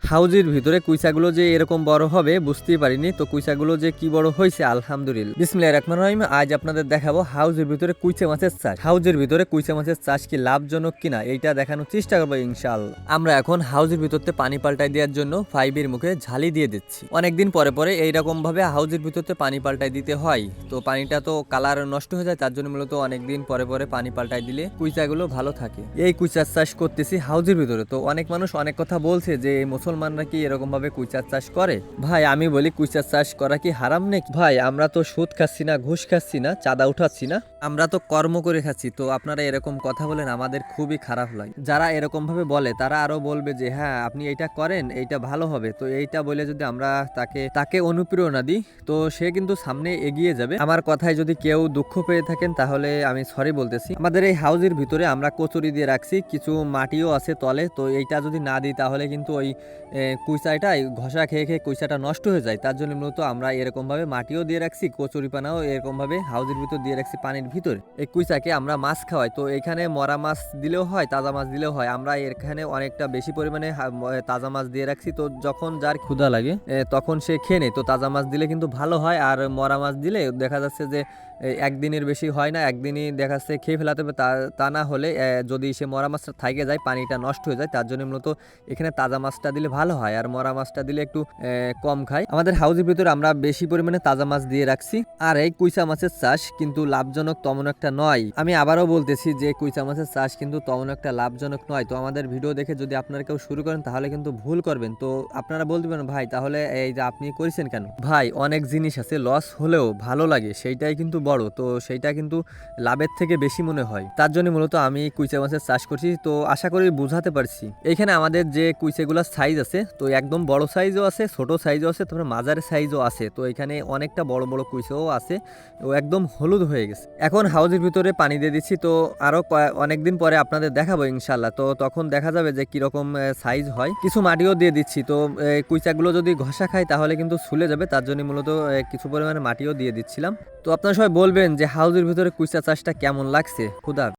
হাউজের ভিতরে কুইচাগুলো যে এরকম বড় হবে বুঝতেই পারিনি, তো কুইচাগুলো যে কি বড় হয়েছে আলহামদুলিল্লাহ। বিসমিল্লাহির রহমানির রহিম। আজ আপনাদের দেখাবো হাউজের ভিতরে কুইচা মাছের চাষ। হাউজের ভিতরে কুইচা মাছের চাষ কি লাভজনক কিনা এইটা দেখানোর চেষ্টা করবো ইনশাআল্লাহ। আমরা এখন হাউজের ভিতরতে পানি পাল্টাই দেওয়ার জন্য পাইপের মুখে ঝালি দিয়ে দিচ্ছি। অনেকদিন পরে পরে এইরকম ভাবে হাউজের ভিতরতে পানি পাল্টাই দিতে হয়, তো পানিটা তো কালার নষ্ট হয়ে যায়, তার জন্য মূলত অনেকদিন পরে পরে পানি পাল্টাই দিলে কুইচাগুলো ভালো থাকে। এই কুইচার চাষ করতেছি হাউজের ভিতরে। তো অনেক মানুষ অনেক কথা বলছে যে মুসলমানরা কি এরকম ভাবে কুইচার চাষ করে। ভাই আমি বলি কুইচার চাষ করা কি হারাম নাকি? ভাই আমরা তো সুদ খাচ্ছি না, ঘুষ খাচ্ছি না, চাঁদা উঠাচ্ছি না, আমরা তো কর্ম করে খাচ্ছি। তো আপনারা এরকম কথা বলেন আমাদের খুবই খারাপ লাগে। যারা এরকম ভাবে বলে তারা আরো বলবে যে হ্যাঁ আপনি এইটা করেন, এইটা ভালো হবে। তো এইটা বলে যদি আমরা তাকে অনুপ্রেরণা দিই, তো সে কিন্তু সামনে এগিয়ে যাবে। আমার কথায় যদি কেউ দুঃখ পেয়ে থাকেন তাহলে আমি সরি বলতেছি। আমাদের এই হাউজের ভিতরে আমরা কচুরি দিয়ে রাখছি, কিছু মাটিও আছে তলে। তো এইটা যদি না দিই তাহলে কিন্তু ওই কুইচাটা ঘষা খেয়ে খেয়ে কুইচাটা নষ্ট হয়ে যায়। তার জন্য মূলত আমরা এরকমভাবে মাটিও দিয়ে রাখছি, কচুরিপানাও এরকমভাবে হাউজের ভিতর দিয়ে রাখছি পানির ভিতরে। এই কুইচাকে আমরা মাছ খাওয়াই। তো এখানে মরা মাছ দিলেও হয়, তাজা মাছ দিলেও হয়। আমরা এখানে অনেকটা বেশি পরিমাণে তাজা মাছ দিয়ে রাখছি। তো যখন যার ক্ষুধা লাগে তখন সে খেয়ে নেয়। তো তাজা মাছ দিলে কিন্তু ভালো হয়, আর মরা মাছ দিলে দেখা যাচ্ছে যে একদিনের বেশি হয় না, একদিনই দেখা যাচ্ছে খেয়ে ফেলাতে হবে। তা না হলে যদি সে মরা মাছটা থাকে যায় পানিটা নষ্ট হয়ে যায়। তার জন্য মূলত এখানে তাজা মাছটা দিলে ভালো হয়, আর মরা মাছটা দিলে একটু কম খায়। আমাদের হাউজের ভিতরে আমরা বেশি পরিমাণে তাজা মাছ দিয়ে রাখছি। আর এই কুইচা মাছের চাষ কিন্তু লাভজনক তেমন একটা নয়। আমি আবারও বলতেছি যে কুইচা মাছের চাষ কিন্তু তেমন একটা লাভজনক নয়। তো আমাদের ভিডিও দেখে যদি আপনারা কেউ শুরু করেন তাহলে কিন্তু ভুল করবেন। তো আপনারা বলতে পারেন ভাই তাহলে এই যে আপনি করেছেন কেন? ভাই অনেক জিনিস আছে লস হলেও ভালো লাগে, সেইটাই কিন্তু বড়। তো সেইটা কিন্তু লাভের থেকে বেশি মনে হয়। তার জন্য মূলত আমি কুইচা মাছের চাষ করছি। তো আশা করি বুঝাতে পারছি। এইখানে আমাদের যে কুইচাগুলোর সাইজ আছে, তো একদম বড় সাইজও আছে, ছোট সাইজও আছে, তারপরে মাঝারি সাইজও আছে। তো এখানে অনেকটা বড় বড় কুইচাও আছে, ও একদম হলুদ হয়ে গেছে। এখন হাউজের ভিতরে পানি দিয়ে দিচ্ছি। তো আরো অনেকদিন পরে আপনাদের দেখাবো ইনশাল্লাহ। তো তখন দেখা যাবে যে কিরকম সাইজ হয়। কিছু মাটিও দিয়ে দিচ্ছি। তো কুইচাগুলো যদি ঘষা খায় তাহলে কিন্তু ছুলে যাবে, তার জন্য মূলত কিছু পরিমাণে মাটিও দিয়ে দিচ্ছিলাম। তো আপনারা সবাই বলবেন যে হাউজের ভিতরে কুইচা চাষটা কেমন লাগছে। খুদা।